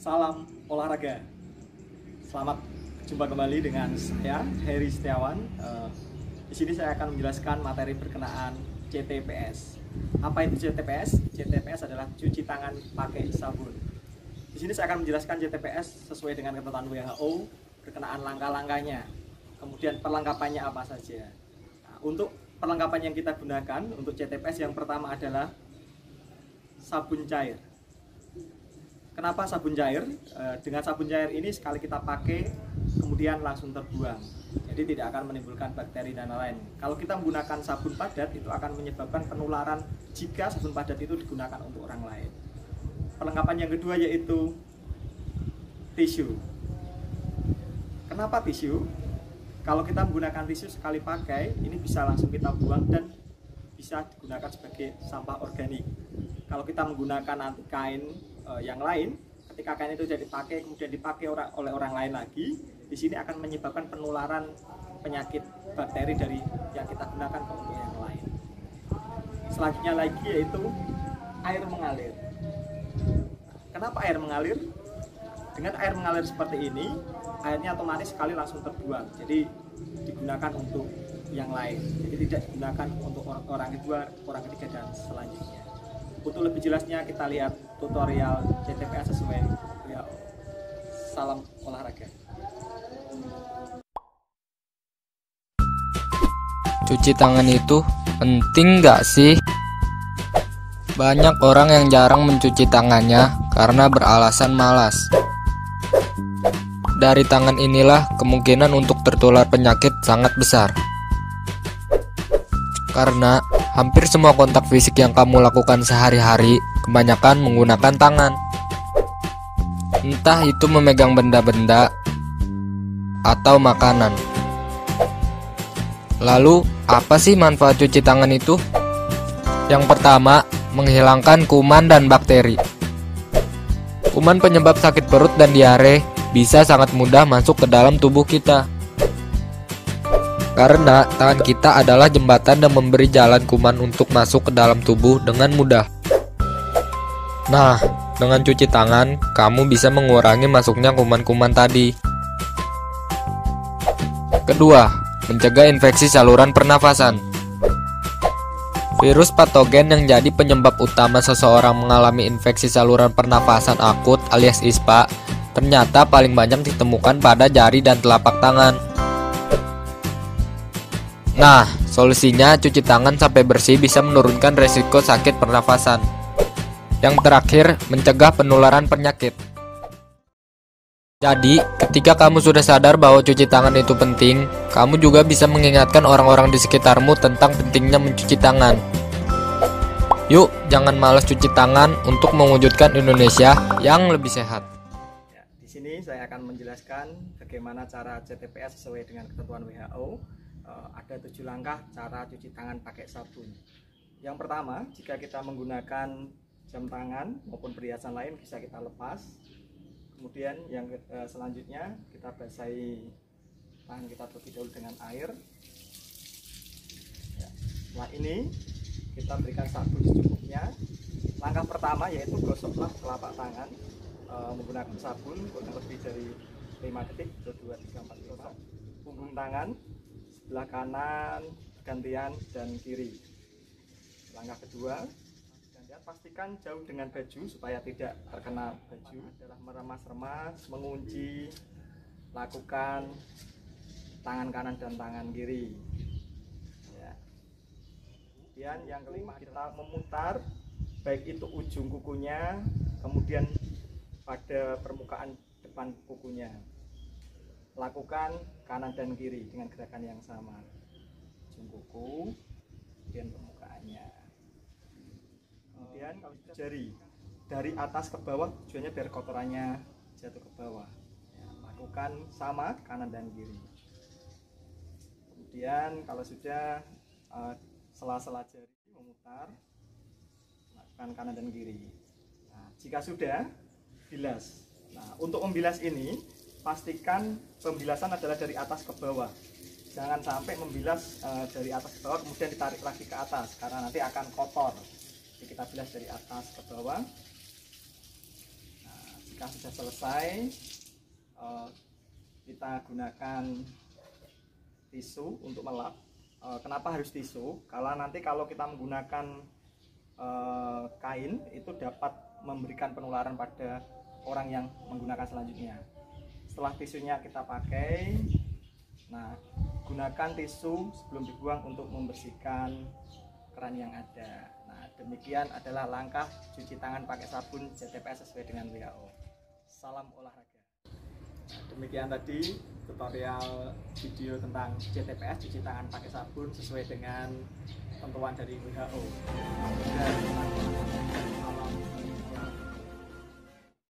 Salam olahraga. Selamat jumpa kembali dengan saya Heri Setiawan. Di sini saya akan menjelaskan materi berkenaan CTPS. Apa itu CTPS? CTPS adalah cuci tangan pakai sabun. Di sini saya akan menjelaskan CTPS sesuai dengan ketentuan WHO berkenaan langkah-langkahnya. Kemudian perlengkapannya apa saja. Nah, untuk perlengkapan yang kita gunakan untuk CTPS yang pertama adalah sabun cair. Kenapa sabun cair? Dengan sabun cair ini sekali kita pakai kemudian langsung terbuang, jadi tidak akan menimbulkan bakteri dan lain-lain. Kalau kita menggunakan sabun padat itu akan menyebabkan penularan jika sabun padat itu digunakan untuk orang lain. Perlengkapan yang kedua yaitu tisu. Kenapa tisu? Kalau kita menggunakan tisu sekali pakai ini bisa langsung kita buang dan bisa digunakan sebagai sampah organik. Kalau kita menggunakan nanti kain yang lain, ketika kain itu jadi pakai kemudian dipakai oleh orang lain lagi, di sini akan menyebabkan penularan penyakit bakteri dari yang kita gunakan ke untuk yang lain. Selanjutnya lagi yaitu air mengalir. Kenapa air mengalir? Dengan air mengalir seperti ini, airnya otomatis sekali langsung terbuang, jadi digunakan untuk yang lain, jadi tidak digunakan untuk orang kedua, orang ketiga dan selanjutnya. Untuk lebih jelasnya kita lihat tutorial CTPS sesuai WHO. Salam olahraga. Cuci tangan itu penting nggak sih? Banyak orang yang jarang mencuci tangannya karena beralasan malas. Dari tangan inilah kemungkinan untuk tertular penyakit sangat besar. Karena hampir semua kontak fisik yang kamu lakukan sehari-hari kebanyakan menggunakan tangan. Entah itu memegang benda-benda atau makanan. Lalu, apa sih manfaat cuci tangan itu? Yang pertama, menghilangkan kuman dan bakteri. Kuman penyebab sakit perut dan diare bisa sangat mudah masuk ke dalam tubuh kita. Karena tangan kita adalah jembatan dan memberi jalan kuman untuk masuk ke dalam tubuh dengan mudah. Nah, dengan cuci tangan, kamu bisa mengurangi masuknya kuman-kuman tadi. Kedua, mencegah infeksi saluran pernafasan. Virus patogen yang jadi penyebab utama seseorang mengalami infeksi saluran pernafasan akut alias ISPA ternyata paling banyak ditemukan pada jari dan telapak tangan. Nah, solusinya cuci tangan sampai bersih bisa menurunkan resiko sakit pernafasan. Yang terakhir, mencegah penularan penyakit. Jadi, ketika kamu sudah sadar bahwa cuci tangan itu penting, kamu juga bisa mengingatkan orang-orang di sekitarmu tentang pentingnya mencuci tangan. Yuk, jangan malas cuci tangan untuk mewujudkan Indonesia yang lebih sehat. Ya, di sini saya akan menjelaskan bagaimana cara CTPS sesuai dengan ketentuan WHO. Ada 7 langkah cara cuci tangan pakai sabun. Yang pertama, jika kita menggunakan jam tangan maupun perhiasan lain bisa kita lepas. Kemudian yang selanjutnya kita basahi tangan kita terlebih dahulu dengan air. Ya, setelah ini kita berikan sabun secukupnya. Langkah pertama yaitu gosoklah telapak tangan menggunakan sabun kurang lebih dari 5 detik, 1, 2, 3, 4, 5. Punggung tangan sebelah kanan gantian dan kiri. Langkah kedua, gantian pastikan jauh dengan baju supaya tidak terkena baju. Adalah meremas-remas, mengunci, lakukan tangan kanan dan tangan kiri. Ya. Kemudian yang kelima, kita memutar baik itu ujung kukunya, kemudian pada permukaan depan kukunya. Lakukan kanan dan kiri dengan gerakan yang sama. Ujung kuku, kemudian permukaannya. Kemudian kalau jari dari atas ke bawah, tujuannya biar kotorannya jatuh ke bawah. Ya, lakukan sama kanan dan kiri. Kemudian kalau sudah sela-sela jari memutar, lakukan kanan dan kiri. Nah, jika sudah, bilas. Nah, untuk membilas ini pastikan pembilasan adalah dari atas ke bawah. Jangan sampai membilas dari atas ke bawah kemudian ditarik lagi ke atas karena nanti akan kotor. Jadi kita bilas dari atas ke bawah. Nah, jika Jika sudah selesai, kita gunakan tisu untuk melap. Kenapa harus tisu? Karena nanti kalau kita menggunakan kain itu dapat memberikan penularan pada orang yang menggunakan selanjutnya. Setelah tisunya kita pakai, nah gunakan tisu sebelum dibuang untuk membersihkan keran yang ada. Nah, demikian adalah langkah cuci tangan pakai sabun JTPS sesuai dengan WHO. Salam olahraga. Nah, demikian tadi tutorial video tentang JTPS, cuci tangan pakai sabun sesuai dengan ketentuan dari WHO.